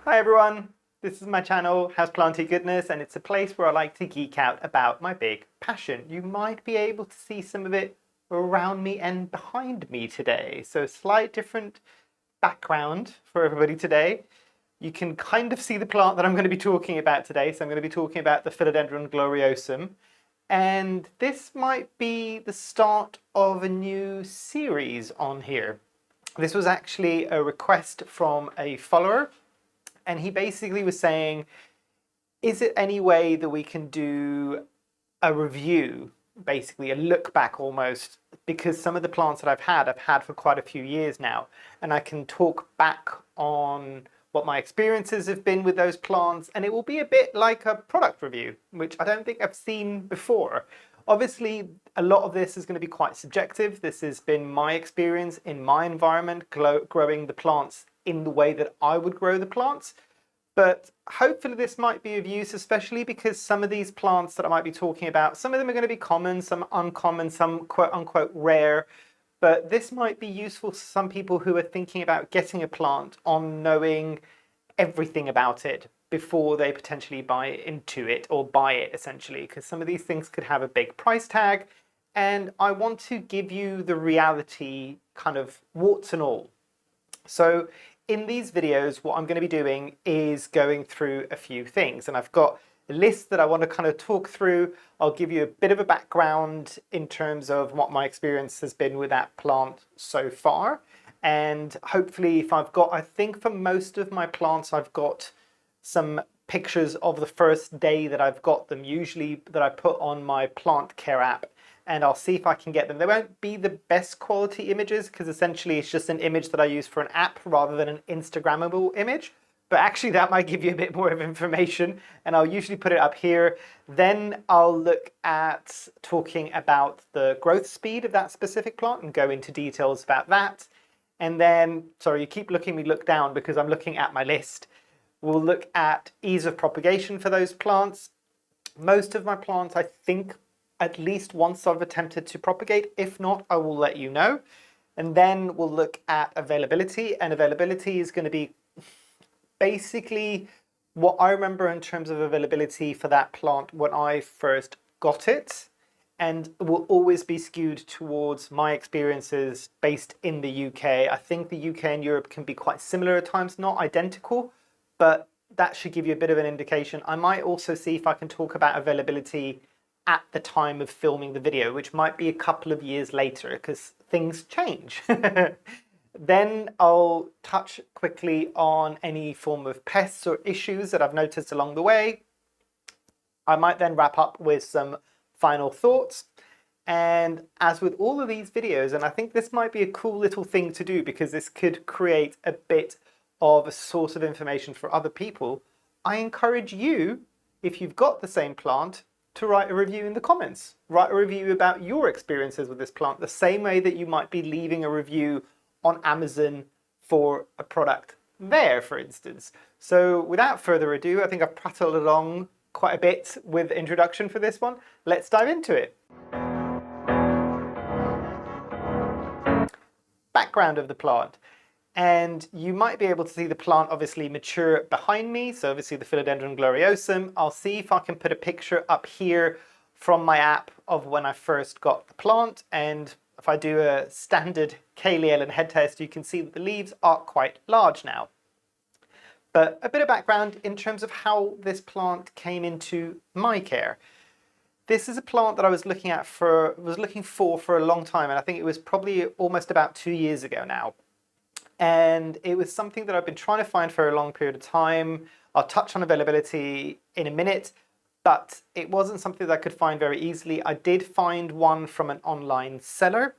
Hi everyone, this is my channel, Houseplantygoodness, and it's a place where I like to geek out about my big passion. You might be able to see some of it around me and behind me today. So slight different background for everybody today. You can kind of see the plant that I'm going to be talking about today. So I'm going to be talking about the Philodendron Gloriosum. And this might be the start of a new series on here. This was actually a request from a follower. And he basically was saying, is it any way that we can do a review, basically a look back almost, because some of the plants that I've had for quite a few years now, and I can talk back on what my experiences have been with those plants, and it will be a bit like a product review, which I don't think I've seen before. Obviously, a lot of this is going to be quite subjective. This has been my experience in my environment, growing the plants in the way that I would grow the plants. But hopefully this might be of use, especially because some of these plants that I might be talking about, some of them are going to be common, some uncommon, some quote unquote rare. But this might be useful to some people who are thinking about getting a plant on knowing everything about it before they potentially buy into it or buy it, essentially, because some of these things could have a big price tag. And I want to give you the reality, kind of warts and all. So in these videos, what I'm going to be doing is going through a few things, and I've got a list that I want to kind of talk through. I'll give you a bit of a background in terms of what my experience has been with that plant so far. And hopefully if I've got, I think for most of my plants, I've got some pictures of the first day that I've got them, usually that I put on my plant care app. And I'll see if I can get them. They won't be the best quality images because essentially it's just an image that I use for an app rather than an Instagrammable image. But actually that might give you a bit more of information, and I'll usually put it up here. Then I'll look at talking about the growth speed of that specific plant and go into details about that. And then, sorry, you keep looking me look down because I'm looking at my list. We'll look at ease of propagation for those plants. Most of my plants, I think, at least once I've attempted to propagate. If not, I will let you know. And then we'll look at availability, and availability is going to be basically what I remember in terms of availability for that plant when I first got it, and will always be skewed towards my experiences based in the UK. I think the UK and Europe can be quite similar at times, not identical, but that should give you a bit of an indication. I might also see if I can talk about availability at the time of filming the video, which might be a couple of years later because things change. Then I'll touch quickly on any form of pests or issues that I've noticed along the way. I might then wrap up with some final thoughts. And as with all of these videos, and I think this might be a cool little thing to do because this could create a bit of a source of information for other people, I encourage you, if you've got the same plant, to write a review in the comments. Write a review about your experiences with this plant, the same way that you might be leaving a review on Amazon for a product there, for instance. So without further ado, I think I've prattled along quite a bit with the introduction for this one. Let's dive into it. Background of the plant. And you might be able to see the plant obviously mature behind me. So obviously the Philodendron Gloriosum. I'll see if I can put a picture up here from my app of when I first got the plant. And if I do a standard Kaylee and head test, you can see that the leaves are quite large now. But a bit of background in terms of how this plant came into my care. This is a plant that I was looking for a long time, and I think it was probably almost about 2 years ago now. And it was something that I've been trying to find for a long period of time. I'll touch on availability in a minute, but it wasn't something that I could find very easily. I did find one from an online seller.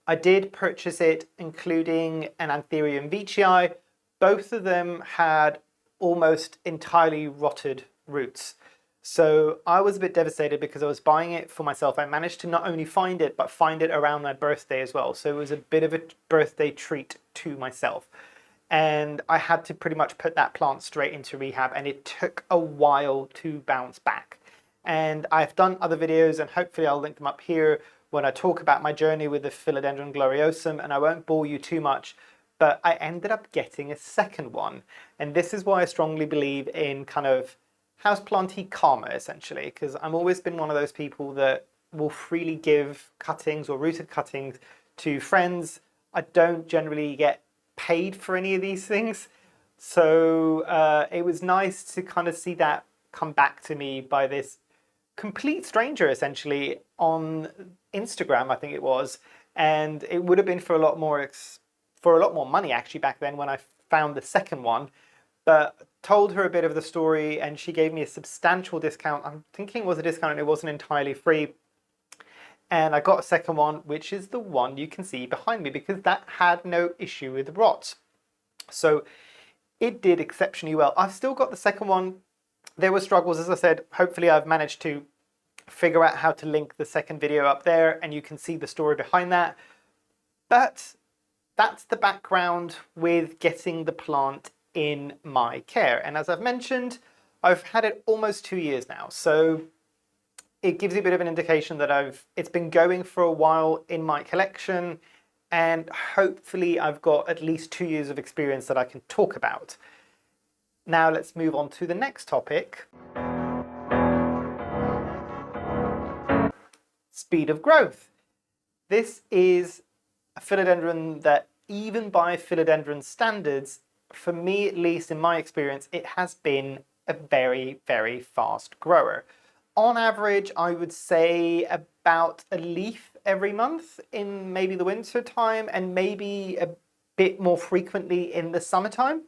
I did purchase it, including an Anthurium veitchii. Both of them had almost entirely rotted roots. So I was a bit devastated because I was buying it for myself. I managed to not only find it, but find it around my birthday as well. So it was a bit of a birthday treat to myself. And I had to pretty much put that plant straight into rehab, and it took a while to bounce back. And I've done other videos, and hopefully I'll link them up here when I talk about my journey with the Philodendron Gloriosum, and I won't bore you too much. but I ended up getting a second one. And this is why I strongly believe in kind of houseplanty karma, essentially, because I've always been one of those people that will freely give cuttings or rooted cuttings to friends. I don't generally get paid for any of these things. So it was nice to kind of see that come back to me by this complete stranger, essentially, on Instagram, I think it was. And it would have been for a lot more money actually back then when I found the second one. But told her a bit of the story and she gave me a substantial discount. I'm thinking it was a discount and it wasn't entirely free. And I got a second one, which is the one you can see behind me, because that had no issue with rot. So it did exceptionally well. I've still got the second one. There were struggles, as I said. Hopefully I've managed to figure out how to link the second video up there and you can see the story behind that. But that's the background with getting the plant in my care. And as I've mentioned, I've had it almost 2 years now. So it gives you a bit of an indication that it's been going for a while in my collection, and hopefully I've got at least 2 years of experience that I can talk about. Now let's move on to the next topic. Speed of growth. This is a philodendron that, even by philodendron standards, for me at least, in my experience, it has been a very, very fast grower. On average, I would say about a leaf every month in maybe the winter time and maybe a bit more frequently in the summertime.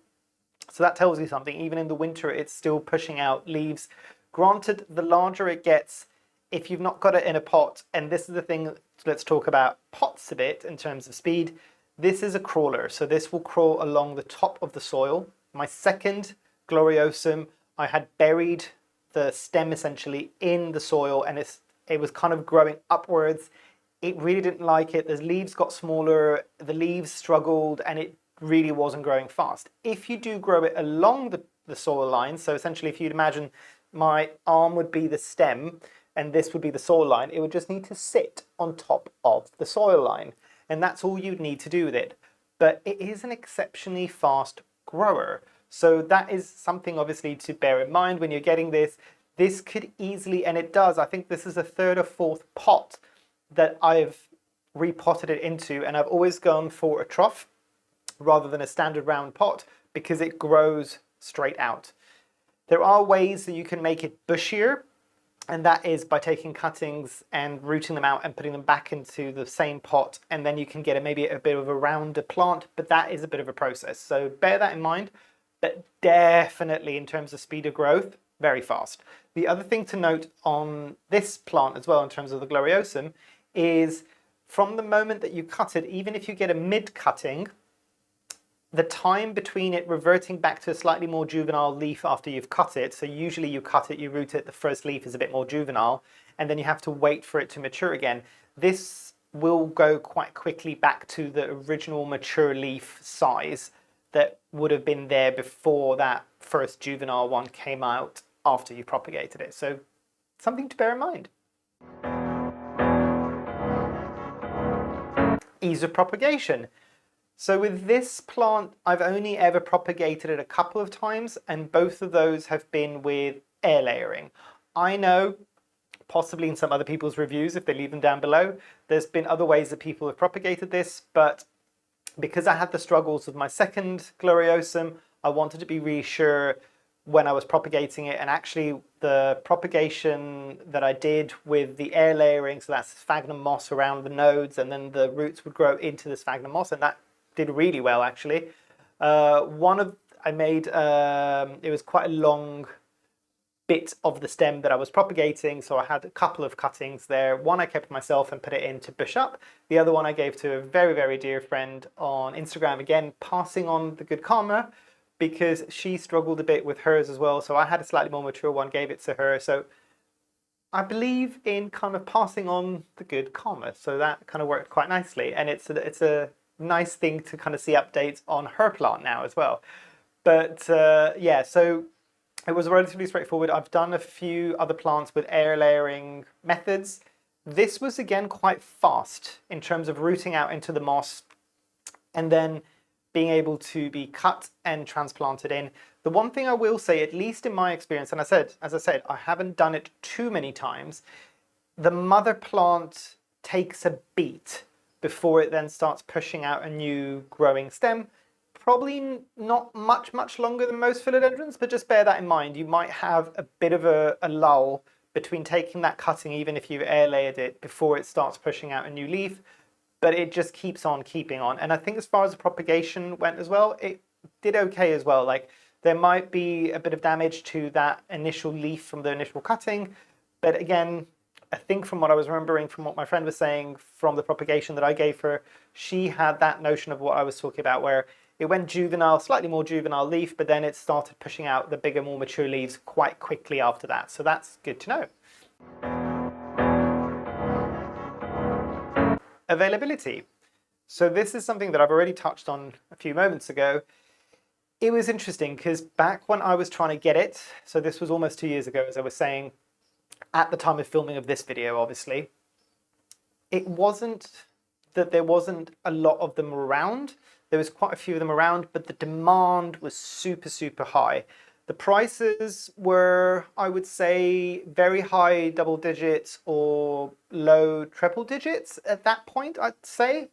So that tells you something. Even in the winter, it's still pushing out leaves. Granted, the larger it gets, if you've not got it in a pot, and this is the thing, let's talk about pots a bit in terms of speed. This is a crawler, so this will crawl along the top of the soil. My second Gloriosum, I had buried the stem essentially in the soil and it was kind of growing upwards. It really didn't like it. The leaves got smaller, the leaves struggled, and it really wasn't growing fast. If you do grow it along the soil line, so essentially if you'd imagine my arm would be the stem and this would be the soil line, it would just need to sit on top of the soil line. And that's all you'd need to do with it. But it is an exceptionally fast grower. So that is something obviously to bear in mind when you're getting this. This could easily, and it does, I think this is the third or fourth pot that I've repotted it into, and I've always gone for a trough rather than a standard round pot because it grows straight out. There are ways that you can make it bushier, and that is by taking cuttings and rooting them out and putting them back into the same pot, and then you can get maybe a bit of a rounder plant, but that is a bit of a process. So bear that in mind, but definitely in terms of speed of growth, very fast. The other thing to note on this plant as well in terms of the Gloriosum is from the moment that you cut it, even if you get a mid-cutting, the time between it reverting back to a slightly more juvenile leaf after you've cut it, so usually you cut it, you root it, the first leaf is a bit more juvenile, and then you have to wait for it to mature again. This will go quite quickly back to the original mature leaf size that would have been there before that first juvenile one came out after you propagated it. So something to bear in mind. Ease of propagation. So with this plant, I've only ever propagated it a couple of times, and both of those have been with air layering. I know, possibly in some other people's reviews, if they leave them down below, there's been other ways that people have propagated this, but because I had the struggles with my second Gloriosum, I wanted to be really sure when I was propagating it, and actually the propagation that I did with the air layering, so that's sphagnum moss around the nodes, and then the roots would grow into the sphagnum moss, and that did really well actually. It was quite a long bit of the stem that I was propagating, so I had a couple of cuttings there. One I kept myself and put it in to bush up. The other one I gave to a very, very dear friend on Instagram, again passing on the good karma, because she struggled a bit with hers as well. So I had a slightly more mature one, gave it to her. So I believe in kind of passing on the good karma. So that kind of worked quite nicely. And it's a nice thing to kind of see updates on her plant now as well. But yeah, so it was relatively straightforward. I've done a few other plants with air layering methods. This was, again, quite fast in terms of rooting out into the moss. And then being able to be cut and transplanted in. The one thing I will say, at least in my experience, and as I said, I haven't done it too many times, the mother plant takes a beat before it then starts pushing out a new growing stem. Probably not much longer than most philodendrons, but just bear that in mind. You might have a bit of a lull between taking that cutting, even if you've air layered it, before it starts pushing out a new leaf, but it just keeps on keeping on. And I think as far as the propagation went as well, it did okay as well. Like, there might be a bit of damage to that initial leaf from the initial cutting, but again, I think from what I was remembering from what my friend was saying from the propagation that I gave her, she had that notion of what I was talking about, where it went juvenile, slightly more juvenile leaf, but then it started pushing out the bigger, more mature leaves quite quickly after that. So that's good to know. Availability. So this is something that I've already touched on a few moments ago. It was interesting because back when I was trying to get it, so this was almost 2 years ago, as I was saying, at the time of filming of this video, obviously, it wasn't that there wasn't a lot of them around. There was quite a few of them around, but the demand was super high. The prices were, I would say, very high double digits or low triple digits at that point, I'd say.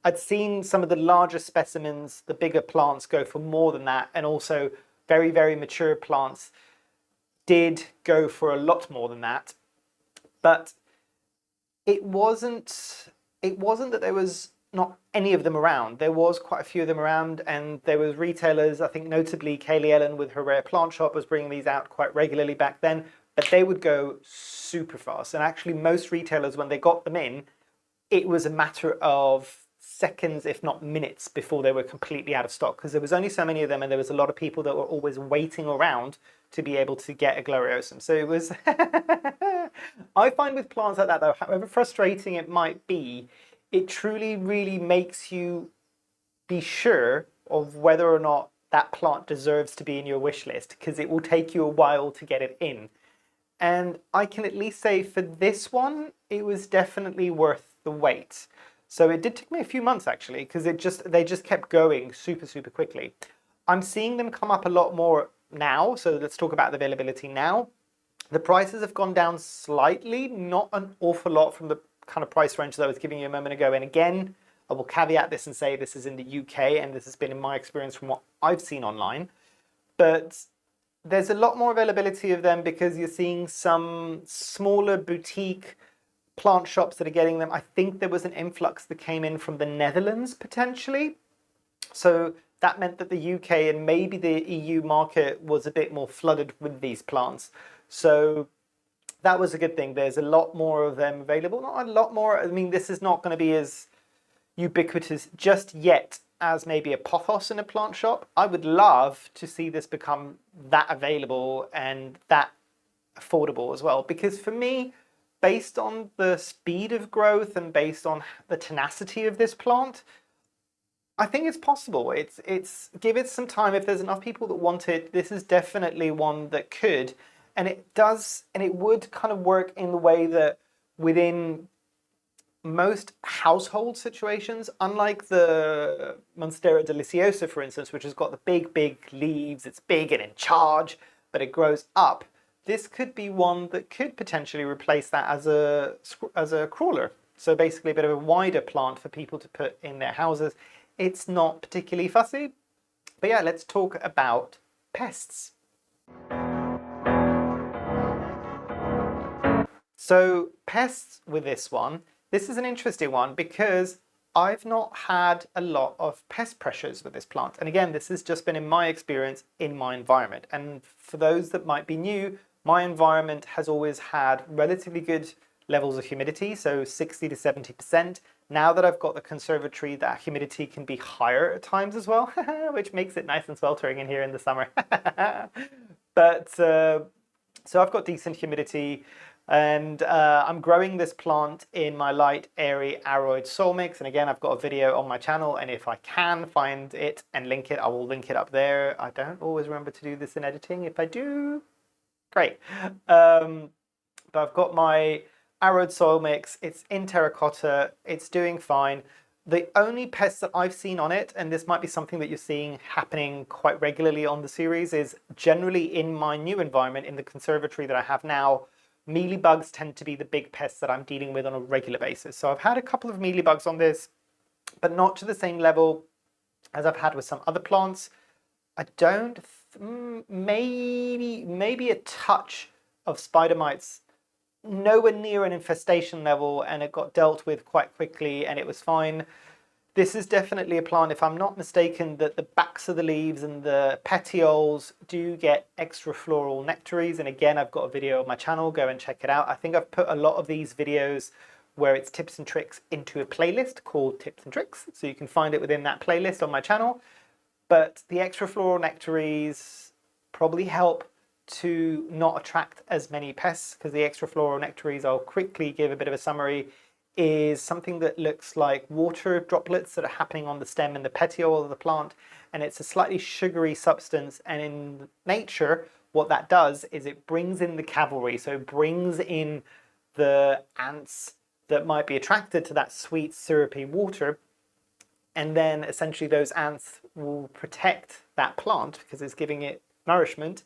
I'd seen some of the larger specimens, the bigger plants, go for more than that, and also very mature plants did go for a lot more than that. But it wasn't that there was not any of them around. There was quite a few of them around, and there was retailers, I think notably Kaylee Ellen with her Rare Plant Shop was bringing these out quite regularly back then, but they would go super fast. And actually most retailers, when they got them in, it was a matter of seconds, if not minutes, before they were completely out of stock, because there was only so many of them, and there was a lot of people that were always waiting around to be able to get a Gloriosum. So it was... I find with plants like that, though, however frustrating it might be, it truly really makes you be sure of whether or not that plant deserves to be in your wish list, because it will take you a while to get it in. And I can at least say for this one, it was definitely worth the wait. So it did take me a few months, actually, because they just kept going super quickly. I'm seeing them come up a lot more now, so let's talk about the availability now. The prices have gone down slightly, not an awful lot from the kind of price range that I was giving you a moment ago. And again, I will caveat this and say this is in the UK, and this has been in my experience from what I've seen online. But there's a lot more availability of them because you're seeing some smaller boutique plant shops that are getting them. I think there was an influx that came in from the Netherlands, potentially. So that meant that the UK and maybe the EU market was a bit more flooded with these plants. So that was a good thing. There's a lot more of them available. Not a lot more. I mean, this is not going to be as ubiquitous just yet as maybe a pothos in a plant shop. I would love to see this become that available and that affordable as well. Because for me, based on the speed of growth and based on the tenacity of this plant, I think it's possible. It's give it some time. If there's enough people that want it, this is definitely one that could. And it does, and it would kind of work in the way that within most household situations, unlike the Monstera deliciosa, for instance, which has got the big leaves, it's big and in charge, but it grows up, this could be one that could potentially replace that as a crawler. So basically a bit of a wider plant for people to put in their houses. It's not particularly fussy, but yeah, let's talk about pests. So pests with this one, this is an interesting one because I've not had a lot of pest pressures with this plant. And again, this has just been in my experience in my environment. And for those that might be new, my environment has always had relatively good levels of humidity, so 60 to 70%. Now that I've got the conservatory, that humidity can be higher at times as well, which makes it nice and sweltering in here in the summer. But so I've got decent humidity. And I'm growing this plant in my light, airy, aroid soil mix. And again, I've got a video on my channel, and if I can find it and link it, I will link it up there. I don't always remember to do this in editing. If I do, great. But I've got my aroid soil mix. It's in terracotta. It's doing fine. The only pests that I've seen on it, and this might be something that you're seeing happening quite regularly on the series, is generally in my new environment, in the conservatory that I have now, mealybugs tend to be the big pests that I'm dealing with on a regular basis. So I've had a couple of mealybugs on this, but not to the same level as I've had with some other plants. I don't, maybe a touch of spider mites, nowhere near an infestation level, and it got dealt with quite quickly and it was fine. This is definitely a plant, if I'm not mistaken, that the backs of the leaves and the petioles do get extra floral nectaries. And again, I've got a video on my channel, go and check it out. I think I've put a lot of these videos where it's tips and tricks into a playlist called Tips and Tricks. So you can find it within that playlist on my channel. But the extra floral nectaries probably help to not attract as many pests, because the extra floral nectaries, I'll quickly give a bit of a summary, is something that looks like water droplets that are happening on the stem and the petiole of the plant, and it's a slightly sugary substance, and in nature what that does is it brings in the cavalry, so it brings in the ants that might be attracted to that sweet syrupy water, and then essentially those ants will protect that plant because it's giving it nourishment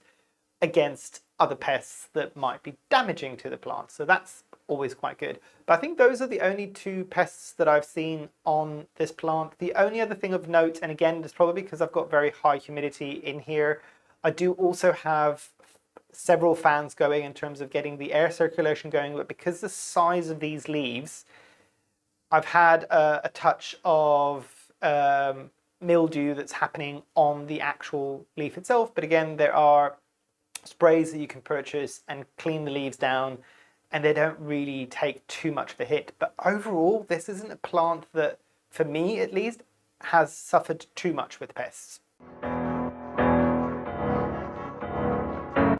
against other pests that might be damaging to the plant. So that's always quite good. But I think those are the only two pests that I've seen on this plant. The only other thing of note, and again, it's probably because I've got very high humidity in here, I do also have several fans going in terms of getting the air circulation going, but because the size of these leaves, I've had a touch of mildew that's happening on the actual leaf itself. But again, there are sprays that you can purchase and clean the leaves down, and they don't really take too much of a hit. But overall, this isn't a plant that, for me at least, has suffered too much with pests.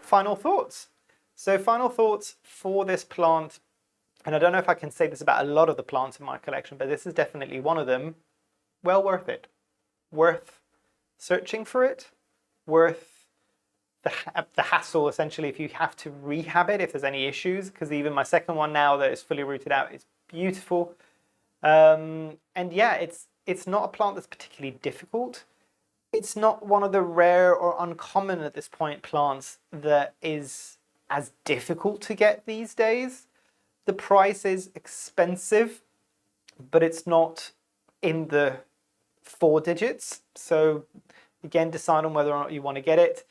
Final thoughts. So final thoughts for this plant, and I don't know if I can say this about a lot of the plants in my collection, but this is definitely one of them. Well worth it. Worth searching for it. Worth the hassle, essentially, if you have to rehab it, if there's any issues, because even my second one now that is fully rooted out is beautiful. And yeah, it's not a plant that's particularly difficult. It's not one of the rare or uncommon at this point plants that is as difficult to get these days. The price is expensive, but it's not in the 4 digits. So again, decide on whether or not you want to get it.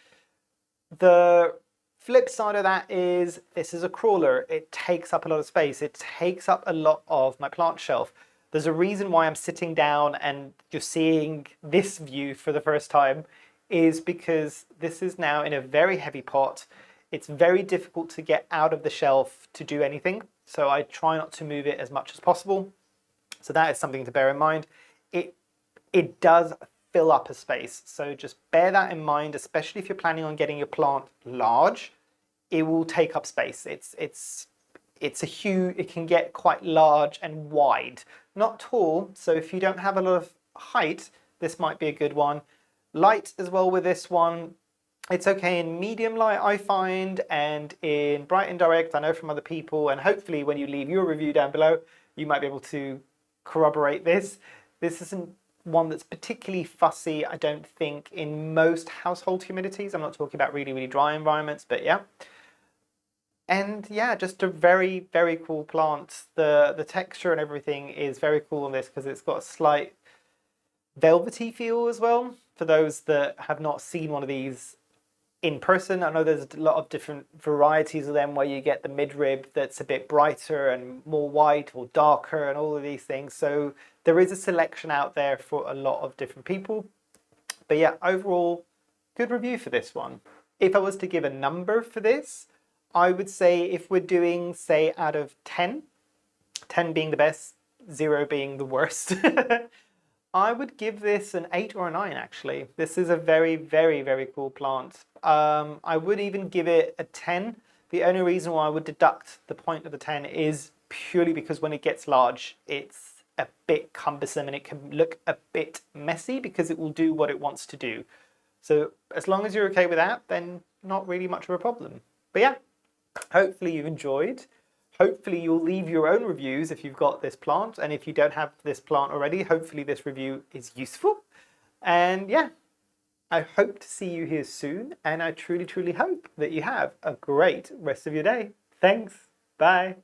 The flip side of that is this is a crawler. It takes up a lot of space. It takes up a lot of my plant shelf. There's a reason why I'm sitting down and you're seeing this view for the first time, is because this is now in a very heavy pot. It's very difficult to get out of the shelf to do anything. So I try not to move it as much as possible. So that is something to bear in mind. It does fill up a space. So just bear that in mind, especially if you're planning on getting your plant large. It will take up space. It's a huge, it can get quite large and wide. Not tall, so if you don't have a lot of height, this might be a good one. Light as well with this one. It's okay in medium light, I find, and in bright and direct, I know from other people, and hopefully when you leave your review down below, you might be able to corroborate this. This isn't one that's particularly fussy, I don't think, in most household humidities. I'm not talking about really, really dry environments, but yeah. And yeah, just a very, very cool plant. The texture and everything is very cool on this because it's got a slight velvety feel as well. For those that have not seen one of these in person, I know there's a lot of different varieties of them where you get the midrib that's a bit brighter and more white or darker and all of these things. So there is a selection out there for a lot of different people. But yeah, overall, good review for this one. If I was to give a number for this, I would say if we're doing, say, out of 10, 10 being the best, 0 being the worst, I would give this an 8 or a 9, actually. This is a very, very, very cool plant. I would even give it a 10. The only reason why I would deduct the point of the 10 is purely because when it gets large, it's a bit cumbersome and it can look a bit messy because it will do what it wants to do. So as long as you're okay with that, then not really much of a problem. But yeah, hopefully you enjoyed. Hopefully you'll leave your own reviews if you've got this plant, and if you don't have this plant already, hopefully this review is useful. And yeah, I hope to see you here soon, and I truly, truly hope that you have a great rest of your day. Thanks. Bye.